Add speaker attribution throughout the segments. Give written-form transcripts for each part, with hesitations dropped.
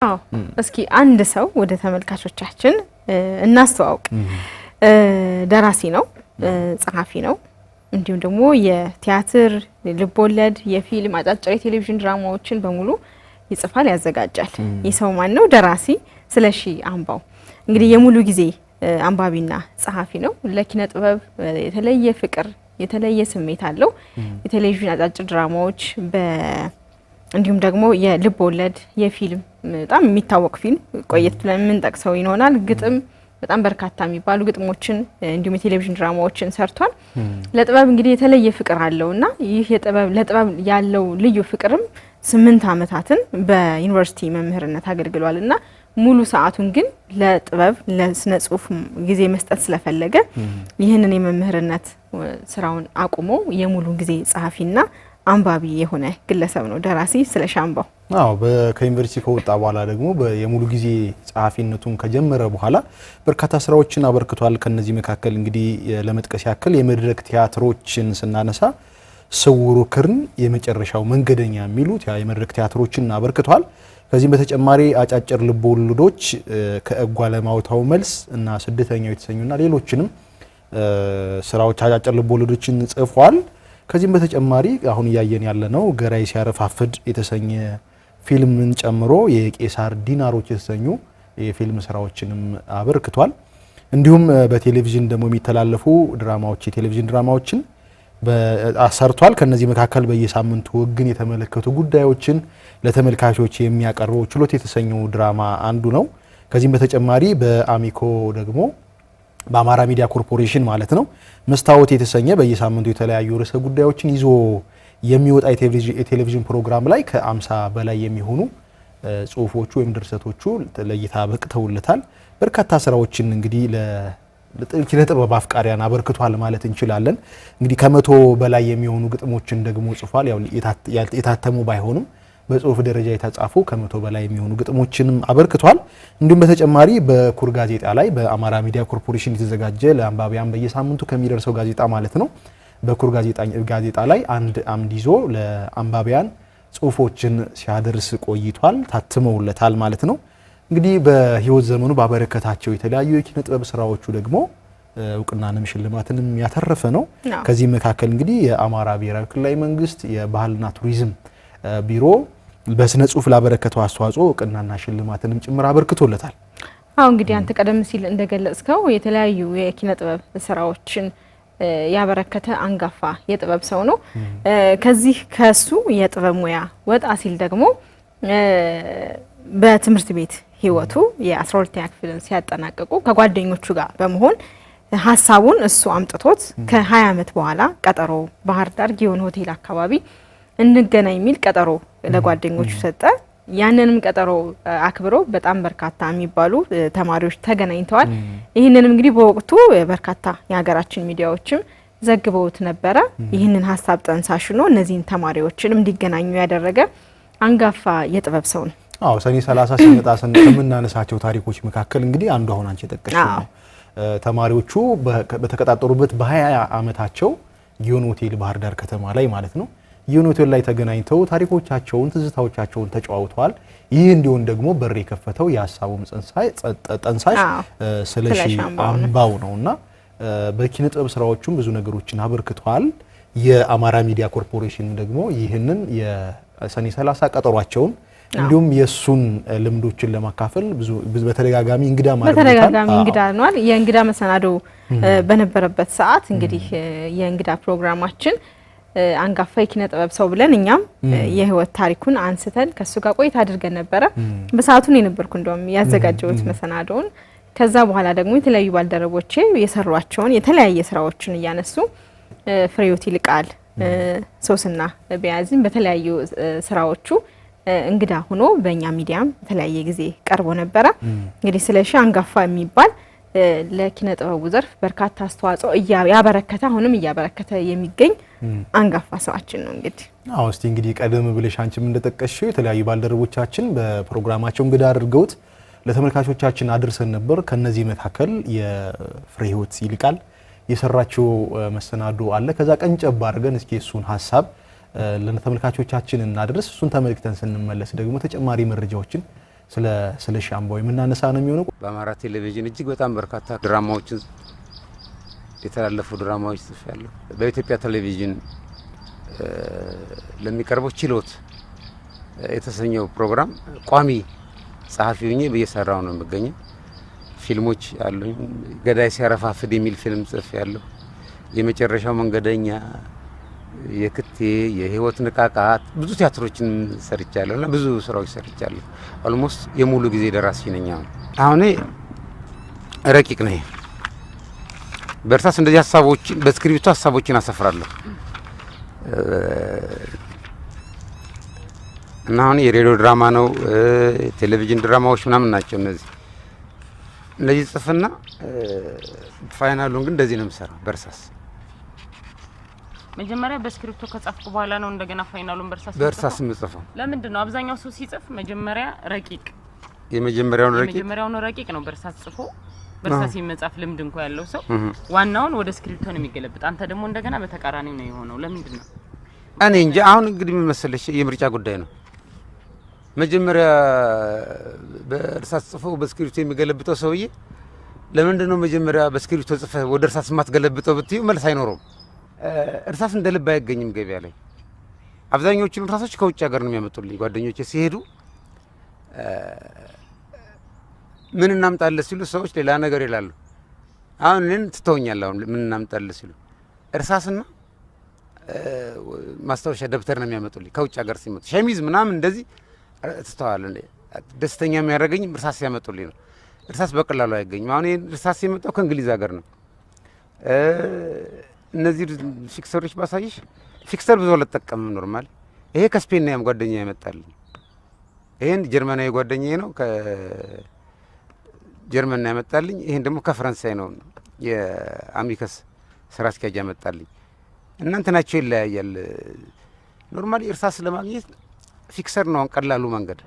Speaker 1: አዎ እስኪ አንድ ሰው ወደ ተመልካቾቻችን እናስተዋውቅ። ደራሲ ነው፣ ጸሐፊ ነው፣ እንዲሁም ደግሞ የቲያትር፣ ልቦለድ፣ የፊልም አጫጭር የቴሌቪዥን ድራማዎችን በሙሉ ይጽፋል፣ ያዘጋጃል። ይህ ሰው ማን ነው? ደራሲ ስለሺ አምባው እንግዲህ የሙሉ ጊዜ አንባቢና ጸሐፊ ነው። ለኪነ ጥበብ የተለየ ፍቅር የተለየ ስሜት አለው። የቴሌቪዥን አጫጭር ድራማዎች እንዲሁም ደግሞ የልብ ወለድ የፊልም በጣም የሚታወቅ ፊልም ቆየት ብለን የምንጠቅሰው ይሆናል። ግጥም በጣም በርካታ የሚባሉ ግጥሞችን እንዲሁም የቴሌቪዥን ድራማዎችን ሰርቷል። ለጥበብ እንግዲህ የተለየ ፍቅር አለውና ይህ ለጥበብ ያለው ልዩ ፍቅርም 8 ዓመታትን በዩኒቨርሲቲ መምህርነት አገልግሏልና ሙሉ ሰዓቱን ግን ለጥበብ ለስነ ጽሁፍ ጊዜ መስጠት ስለፈለገ ይህንን የመምህርነት ስራውን አቁሞ የሙሉ ጊዜ ጸሐፊና አንባቢ የሆነ ግለሰብ ነው ደራሲ ስለሺ አምባው። ከዩኒቨርሲቲ ከወጣ በኋላ ደግሞ የሙሉ ጊዜ ጸሐፊነቱን ከጀመረ በኋላ በርካታ ስራዎችን አበርክቷል። ከነዚህ መካከል እንግዲህ ለመጥቀስ ያክል የመድረክ ቲያትሮችን ስናነሳ ስውሩ ክርን፣ የመጨረሻው መንገደኛ የሚሉት የመድረክ ቲያትሮችን አበርክቷል። ከዚህም በተጨማሪ አጫጭር ልብ ወለዶች ከእጓለማውታው መልስ እና ስደተኛው የተሰኙና ሌሎችንም ስራዎች አጫጭር ልብ ወለዶችን ጽፏል። ከዚህም በተጨማሪ አሁን እያየን ያለነው ገራይ ሲያረፋፍድ የተሰኘ ፊልምን ጨምሮ የቄሳር ዲናሮች የተሰኙ የፊልም ስራዎችንም አበርክቷል። እንዲሁም በቴሌቪዥን ደግሞ የሚተላለፉ ድራማዎች የቴሌቪዥን ድራማዎችን ሰርቷል። ከነዚህ መካከል በየሳምንቱ ሕግን የተመለከቱ ጉዳዮችን ለተመልካቾች የሚያቀርበው ችሎት የተሰኘው ድራማ አንዱ ነው። ከዚህም በተጨማሪ በአሚኮ ደግሞ በአማራ ሚዲያ ኮርፖሬሽን ማለት ነው መስታወት የተሰኘ በየሳምንቱ የተለያዩ ርዕሰ ጉዳዮችን ይዞ የሚወጣ የቴሌቪዥን ፕሮግራም ላይ ከ50 በላይ የሚሆኑ ጽሁፎቹ ወይም ድርሰቶቹ ለእይታ በቅተውለታል። በርካታ ስራዎችን እንግዲህ ለኪነ ጥበብ አፍቃሪያን አበርክቷል ማለት እንችላለን። እንግዲህ ከ100 በላይ የሚሆኑ ግጥሞችን ደግሞ ጽፏል። ያው የታተሙ ባይሆኑም በጽሁፍ ደረጃ የተጻፉ ከ100 በላይ የሚሆኑ ግጥሞችንም አበርክቷል። እንዲሁም በተጨማሪ በኩር ጋዜጣ ላይ በአማራ ሚዲያ ኮርፖሬሽን የተዘጋጀ ለአንባቢያን በየሳምንቱ ከሚደርሰው ጋዜጣ ማለት ነው በኩር ጋዜጣ ላይ አንድ አምድ ይዞ ለአንባቢያን ጽሁፎችን ሲያደርስ ቆይቷል። ታትመውለታል ማለት ነው። እንግዲህ በህይወት ዘመኑ ባበረከታቸው የተለያዩ የኪነ ጥበብ ስራዎቹ ደግሞ እውቅናንም ሽልማትንም ያተረፈ ነው። ከዚህ መካከል እንግዲህ የአማራ ብሔራዊ ክልላዊ መንግስት የባህልና ቱሪዝም ቢሮ በስነ ጽሁፍ ላበረከተው አስተዋጽኦ እውቅናና ሽልማትንም ጭምር አበርክቶለታል። እንግዲህ አንተ ቀደም ሲል እንደገለጽከው የተለያዩ የኪነ ጥበብ ስራዎችን ያበረከተ አንጋፋ የጥበብ ሰው ነው። ከሱ የጥበብ ሙያ ወጣ ሲል ደግሞ በትምህርት ቤት ህይወቱ የ12ኛ ክፍልን ሲያጠናቅቁ ከጓደኞቹ ጋር በመሆን ሀሳቡን እሱ አምጥቶት ከ20 ዓመት በኋላ ቀጠሮ ባህር ዳር ጊዮን ሆቴል አካባቢ እንገናኝ የሚል ቀጠሮ ለጓደኞቹ ሰጠ። ያንንም ቀጠሮ አክብሮ በጣም በርካታ የሚባሉ ተማሪዎች ተገናኝተዋል። ይህንንም እንግዲህ በወቅቱ በርካታ የሀገራችን ሚዲያዎችም ዘግበውት ነበረ። ይህንን ሀሳብ ጠንሳሽ ነው እነዚህን ተማሪዎችንም እንዲገናኙ ያደረገ አንጋፋ የጥበብ ሰው ነው።
Speaker 2: ሰኔ 30 ሲመጣ ከምናነሳቸው ታሪኮች መካከል እንግዲህ አንዱ አሁን አንቺ የጠቀስሽው ነው። ተማሪዎቹ በተቀጣጠሩበት በ20 ዓመታቸው ጊዮን ሆቴል ባህር ዳር ከተማ ላይ ማለት ነው ጊዮን ሆቴል ላይ ተገናኝተው ታሪኮቻቸውን ትዝታዎቻቸውን ተጨዋውተዋል። ይህ እንዲሆን ደግሞ በር የከፈተው የሀሳቡም ጠንሳሽ ስለሺ አምባው ነውና በኪነ ጥበብ ስራዎቹም ብዙ ነገሮችን አበርክቷል። የአማራ ሚዲያ ኮርፖሬሽን ደግሞ ይህንን የሰኔ 30 ቀጠሯቸውን እንዲሁም የሱን ልምዶችን ለማካፈል በተደጋጋሚ እንግዳ
Speaker 1: ነዋል። የእንግዳ መሰናዶ በነበረበት ሰዓት እንግዲህ የእንግዳ ፕሮግራማችን አንጋፋ የኪነ ጥበብ ሰው ብለን እኛም የህይወት ታሪኩን አንስተን ከሱ ጋር ቆይታ አድርገን ነበረ። በሰዓቱ ነው የነበርኩ እንደውም ያዘጋጀሁት መሰናዶውን። ከዛ በኋላ ደግሞ የተለያዩ ባልደረቦቼ የሰሯቸውን የተለያየ ስራዎችን እያነሱ ፍሬህይወት ይልቃል፣ ሶስና ቢያዝን በተለያዩ ስራዎቹ እንግዳ ሆኖ በእኛ ሚዲያም የተለያየ ጊዜ ቀርቦ ነበረ። እንግዲህ ስለሺ አንጋፋ የሚባል ለኪነ ጥበቡ ዘርፍ በርካታ አስተዋጽኦ ያበረከተ አሁንም እያበረከተ የሚገኝ አንጋፋ ሰዋችን ነው።
Speaker 2: እንግዲህ ቀደም ብለሽ አንቺም እንደጠቀስሽው የተለያዩ ባልደረቦቻችን በፕሮግራማቸው እንግዳ አድርገውት ለተመልካቾቻችን አድርሰን ነበር። ከነዚህ መካከል የፍሬህይወት ይልቃል የሰራችው መሰናዶ አለ። ከዛ ቀንጨብ አድርገን እስኪ እሱን ሀሳብ ለተመልካቾቻችን እናድርስ። እሱን ተመልክተን ስንመለስ ደግሞ ተጨማሪ መረጃዎችን ስለ ሻምባው የምናነሳ ነው የሚሆነው።
Speaker 3: በአማራ ቴሌቪዥን እጅግ በጣም በርካታ ድራማዎችን የተላለፉ ድራማዎች ጽፌያለሁ። በኢትዮጵያ ቴሌቪዥን ለሚቀርበው ችሎት የተሰኘው ፕሮግራም ቋሚ ጸሐፊ ሆኜ በየሰራው ነው የምገኘው። ፊልሞች አሉኝ። ገዳይ ሲያረፋፍድ የሚል ፊልም ጽፌያለሁ። የመጨረሻው መንገደኛ፣ የክቴ፣ የህይወት ንቃቃት ብዙ ቲያትሮችን ሰርቻለሁ እና ብዙ ስራዎች ሰርቻለሁ። ኦልሞስት የሙሉ ጊዜ ደራሲ ነኝ። አሁን ረቂቅ ነኝ። በእርሳስ እንደዚህ ሀሳቦችን በስክሪፕቱ ሀሳቦችን አሰፍራለሁ እና አሁን የሬዲዮ ድራማ ነው፣ ቴሌቪዥን ድራማዎች ምናምን ናቸው እነዚህ ጽፍና ፋይናሉን ግን እንደዚህ ነው የምሰራው በእርሳስ።
Speaker 4: መጀመሪያ በስክሪፕቱ ከጻፍኩ በኋላ ነው እንደገና ፋይናሉን
Speaker 3: በእርሳስ የምጽፈው።
Speaker 4: ለምንድን ነው አብዛኛው ሰው ሲጽፍ መጀመሪያ ረቂቅ
Speaker 3: የመጀመሪያውን
Speaker 4: ረቂቅ ነው በእርሳስ ጽፎ በእርሳስ የመጻፍ ልምድ እንኳን ያለው ሰው ዋናውን ወደ ስክሪፕቱ ነው የሚገለብጥ። አንተ ደግሞ እንደገና በተቃራኒ ነው የሆነው። ለምንድን ነው?
Speaker 3: እኔ እንጂ አሁን እንግዲህ ምን መሰለሽ የምርጫ ጉዳይ ነው። መጀመሪያ በእርሳስ ጽፎ በስክሪፕቱ የሚገለብጠው ሰውዬ ለምንድን ነው መጀመሪያ በስክሪፕቱ ጽፈ ወደ እርሳስ የማትገለብጠው ብትዩ መልስ አይኖረውም። እርሳስ እንደ ልብ አይገኝም ገበያ ላይ። አብዛኞቹን እርሳሶች ከውጭ ሀገር ነው የሚያመጡልኝ ጓደኞቼ ሲሄዱ። ምን እናምጣለን ሲሉ ሰዎች ሌላ ነገር ይላሉ። አሁን እኔን ትተውኛል። አሁን ምን እናምጣለን ሲሉ እርሳስና ማስታወሻ ደብተር ነው የሚያመጡልኝ ከውጭ ሀገር ሲመጡ። ሸሚዝ ምናምን እንደዚህ ትተዋል። ደስተኛ የሚያደርገኝ እርሳስ ሲያመጡልኝ ነው። እርሳስ በቀላሉ አይገኝም። አሁን እርሳስ የመጣው ከእንግሊዝ ሀገር ነው። እነዚህ ፊክሰሮች ባሳይሽ ፊክሰር ብዙ አልተጠቀምም ኖርማል። ይሄ ከስፔን ያም ጓደኛ ያመጣልኝ። ይሄን ጀርመናዊ ጓደኛዬ ነው ከጀርመን ያመጣልኝ። ይሄን ደግሞ ከፈረንሳይ ነው የአሚከስ ስራ አስኪያጅ ያመጣልኝ። እናንተ ናቸው ይለያያል። ኖርማሊ እርሳስ ለማግኘት ፊክሰር ነው ቀላሉ መንገድ።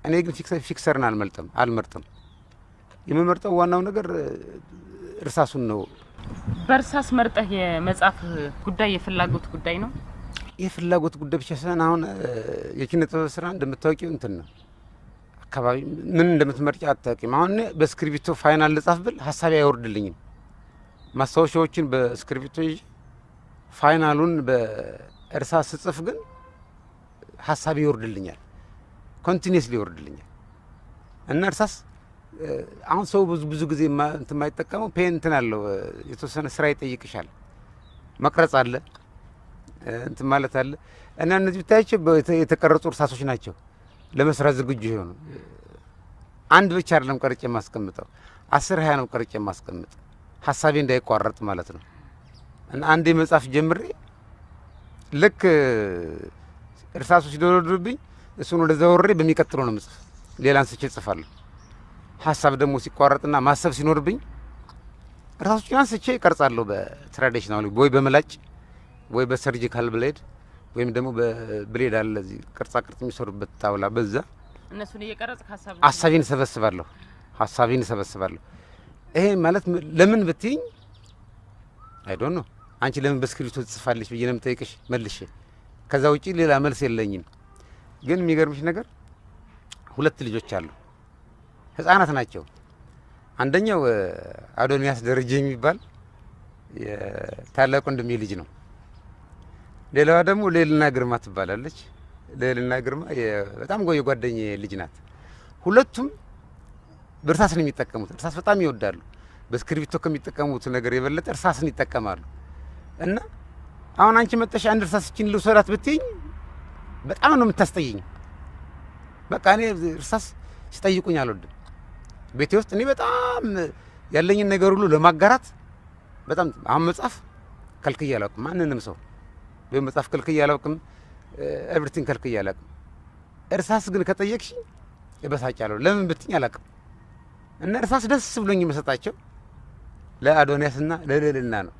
Speaker 3: እኔ ግን ፊክሰርን አልመርጥም። የምመርጠው ዋናው ነገር እርሳሱን ነው።
Speaker 4: በእርሳስ መርጠህ የመጻፍ ጉዳይ የፍላጎት ጉዳይ ነው።
Speaker 3: የፍላጎት ጉዳይ ብቻ ሳይሆን አሁን የኪነ ጥበብ ስራ እንደምታውቂው እንትን ነው። አካባቢ ምን እንደምትመርጪ አታውቂም። አሁን በስክሪፕቶ ፋይናል ልጻፍ ብል ሀሳቤ አይወርድልኝም። ማስታወሻዎችን በስክሪፕቶ ይዤ ፋይናሉን በእርሳስ ስጽፍ ግን ሀሳቤ ይወርድልኛል፣ ኮንቲኒየስሊ ይወርድልኛል። እና እርሳስ አሁን ሰው ብዙ ጊዜ እንትን የማይጠቀመው ፔንትን አለው። የተወሰነ ስራ ይጠይቅሻል፣ መቅረጽ አለ፣ እንትን ማለት አለ። እና እነዚህ ብታያቸው የተቀረጹ እርሳሶች ናቸው ለመስራት ዝግጁ የሆኑ። አንድ ብቻ አይደለም ቀርጬ የማስቀምጠው 10-20 ነው ቀርጬ የማስቀምጥ ሀሳቤ እንዳይቋረጥ ማለት ነው። እና አንዴ መጻፍ ጀምሬ ልክ እርሳሱ ሲደረድርብኝ እሱን ወደ ዘወሬ በሚቀጥለው ነው ምጽፍ ሌላ አንስቼ እጽፋለሁ። ሀሳብ ደግሞ ሲቋረጥና ማሰብ ሲኖርብኝ እርሳሶችን አንስቼ እቀርጻለሁ። በትራዲሽናል ወይ በመላጭ ወይ በሰርጂካል ብሌድ ወይም ደግሞ በብሌድ አለ እዚህ ቅርጻ ቅርጽ የሚሰሩበት ጣውላ፣ በዛ
Speaker 4: እነሱን እየቀረጽ
Speaker 3: ሀሳቤን ሰበስባለሁ። ይሄ ማለት ለምን ብትይኝ አይ ዶንት ኖ አንቺ ለምን በስክሪፕቶ ትጽፋለሽ ብዬ ነው የምጠይቅሽ መልሼ። ከዛ ውጪ ሌላ መልስ የለኝም። ግን የሚገርምሽ ነገር 2 ልጆች አሉ፣ ህፃናት ናቸው። አንደኛው አዶንያስ ደረጀ የሚባል የታላቅ ወንድሜ ልጅ ነው። ሌላዋ ደግሞ ሌልና ግርማ ትባላለች። ሌልና ግርማ በጣም ጎይ ጓደኛዬ ልጅ ናት። ሁለቱም በእርሳስ ነው የሚጠቀሙት። እርሳስ በጣም ይወዳሉ። በስክሪፕቶ ከሚጠቀሙት ነገር የበለጠ እርሳስን ይጠቀማሉ። እና አሁን አንቺ መጥተሽ አንድ እርሳስችን ልውሰዳት ብትይኝ በጣም ነው የምታስጠይኝ። በቃ እኔ እርሳስ ሲጠይቁኝ አልወድም። ቤቴ ውስጥ እኔ በጣም ያለኝን ነገር ሁሉ ለማጋራት በጣም አሁን መጻፍ ከልክዬ አላውቅም። ማንንም ሰው ወይ መጻፍ ከልክዬ አላውቅም። ኤቭሪቲንግ ከልክዬ አላውቅም። እርሳስ ግን ከጠየቅሽ እበሳጫለሁ። ለምን ብትኝ አላውቅም። እና እርሳስ ደስ ብሎኝ የምሰጣቸው ለአዶንያስና ለሌልና ነው።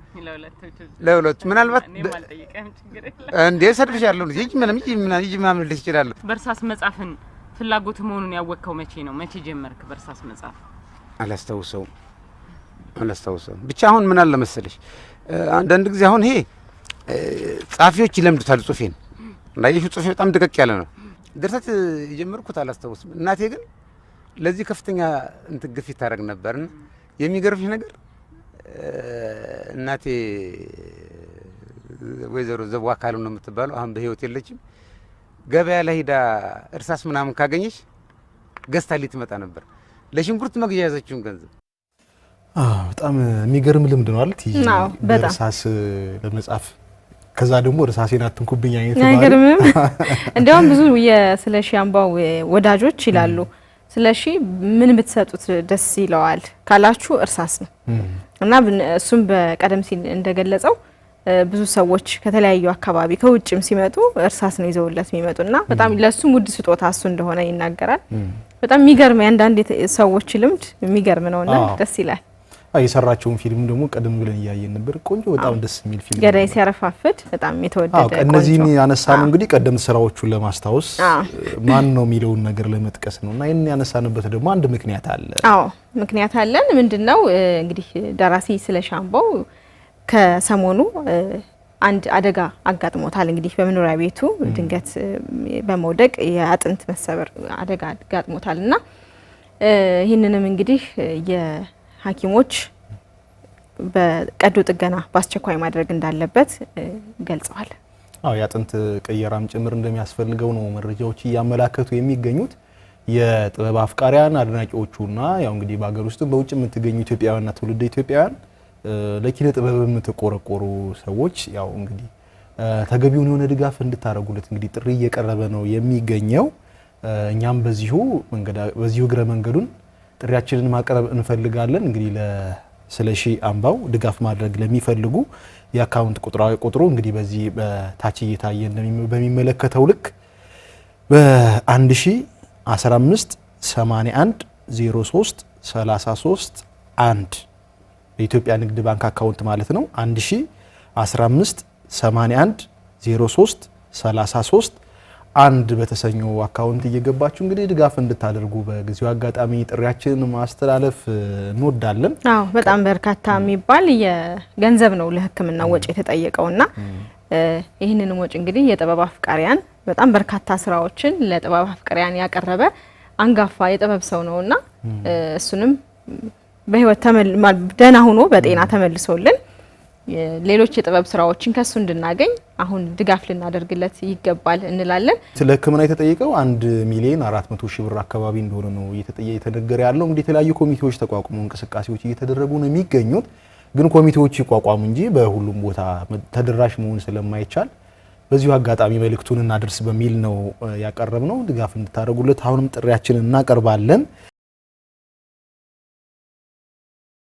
Speaker 3: ለሁለቱ ምናልባት እንዴ ሰድብሻለሁ ልጅ ምናምን ልጅ ይችላል።
Speaker 4: በእርሳስ መጻፍን ፍላጎት መሆኑን ያወቅከው መቼ ነው? መቼ ጀመርክ በእርሳስ መጻፍ?
Speaker 3: አላስታውሰውም። ብቻ አሁን ምን አለ መሰለሽ አንዳንድ ጊዜ አሁን ይሄ ጻፊዎች ይለምዱታል ጽሁፌን። እንዳየሽው ጽሁፌ በጣም ደቀቅ ያለ ነው። ድርሰት የጀመርኩት አላስታውስም። እናቴ ግን ለዚህ ከፍተኛ እንትን ግፊት ታደርግ ነበርና የሚገርምሽ ነገር እናቴ ወይዘሮ ዘብዋ ካሉ ነው የምትባለው፣ አሁን በህይወት የለችም። ገበያ ላይ ሄዳ እርሳስ ምናምን ካገኘሽ ገዝታ ልትመጣ ነበር ለሽንኩርት መግዣ ያዘችውን ገንዘብ።
Speaker 2: በጣም የሚገርም ልምድ ነው አይደል? እርሳስ ለመጻፍ ከዛ ደግሞ እርሳሴን አትንኩብኝ አይነት ማለት
Speaker 1: አይገርምም? እንደውም ብዙ የስለሺ አምባው ወዳጆች ይላሉ ስለሺ ምን ብትሰጡት ደስ ይለዋል ካላችሁ እርሳስ ነው እና እሱም በቀደም ሲል እንደገለጸው ብዙ ሰዎች ከተለያዩ አካባቢ ከውጭም ሲመጡ እርሳስ ነው ይዘውለት የሚመጡና በጣም ለሱ ውድ ስጦታ እሱ እንደሆነ ይናገራል። በጣም የሚገርም አንዳንድ ሰዎች ልምድ የሚገርም ነውና ደስ ይላል።
Speaker 2: የሰራቸውን ፊልም ደግሞ ቀደም ብለን እያየን ነበር። ቆንጆ በጣም ደስ የሚል ፊልም
Speaker 1: ገዳይ ሲያረፋፍድ በጣም የተወደደ
Speaker 2: እነዚህን ያነሳነው እንግዲህ ቀደም ስራዎቹን ለማስታወስ ማን ነው የሚለውን ነገር ለመጥቀስ ነውና ይሄን ያነሳንበት ደግሞ አንድ ምክንያት አለ።
Speaker 1: ምክንያት አለን። ምንድነው እንግዲህ ደራሲ ስለሺ አምባው ከሰሞኑ አንድ አደጋ አጋጥሞታል። እንግዲህ በመኖሪያ ቤቱ ድንገት በመውደቅ የአጥንት መሰበር አደጋ አጋጥሞታልና ይህንንም እንግዲህ ሐኪሞች በቀዶ ጥገና በአስቸኳይ ማድረግ እንዳለበት ገልጸዋል።
Speaker 2: የአጥንት ቅየራም ጭምር እንደሚያስፈልገው ነው መረጃዎች እያመላከቱ የሚገኙት። የጥበብ አፍቃሪያን አድናቂዎቹና ያው እንግዲህ በአገር ውስጥም በውጭ የምትገኙ ኢትዮጵያውያንና ትውልደ ኢትዮጵያውያን ለኪነ ጥበብ የምትቆረቆሩ ሰዎች ያው እንግዲህ ተገቢውን የሆነ ድጋፍ እንድታደርጉለት እንግዲህ ጥሪ እየቀረበ ነው የሚገኘው። እኛም በዚሁ እግረ መንገዱን ጥሪያችንን ማቅረብ እንፈልጋለን። እንግዲህ ለስለሺ አምባው ድጋፍ ማድረግ ለሚፈልጉ የአካውንት ቁጥሩ እንግዲህ በዚህ በታች እየታየ በሚመለከተው ልክ በ1015 81 03 33 1 በኢትዮጵያ ንግድ ባንክ አካውንት ማለት ነው 1015 81 03 33 1 በተሰኘው አካውንት እየገባችሁ እንግዲህ ድጋፍ እንድታደርጉ በጊዜው አጋጣሚ ጥሪያችንን ማስተላለፍ እንወዳለን።
Speaker 1: በጣም በርካታ የሚባል የገንዘብ ነው ለሕክምና ወጪ የተጠየቀውና ይህንንም ወጪ እንግዲህ የጥበብ አፍቃሪያን በጣም በርካታ ስራዎችን ለጥበብ አፍቃሪያን ያቀረበ አንጋፋ የጥበብ ሰው ነውና እሱንም በህይወት ደህና ሆኖ በጤና ተመልሶልን ሌሎች የጥበብ ስራዎችን ከሱ እንድናገኝ አሁን ድጋፍ ልናደርግለት ይገባል እንላለን።
Speaker 2: ስለ ሕክምና የተጠየቀው 1,400,000 ብር አካባቢ እንደሆነ ነው እየተነገረ ያለው። እንግዲህ የተለያዩ ኮሚቴዎች ተቋቁመው እንቅስቃሴዎች እየተደረጉ ነው የሚገኙት። ግን ኮሚቴዎች ይቋቋሙ እንጂ በሁሉም ቦታ ተደራሽ መሆን ስለማይቻል በዚሁ አጋጣሚ መልእክቱን እናድርስ በሚል ነው ያቀረብነው። ድጋፍ እንድታደርጉለት አሁንም ጥሪያችንን እናቀርባለን።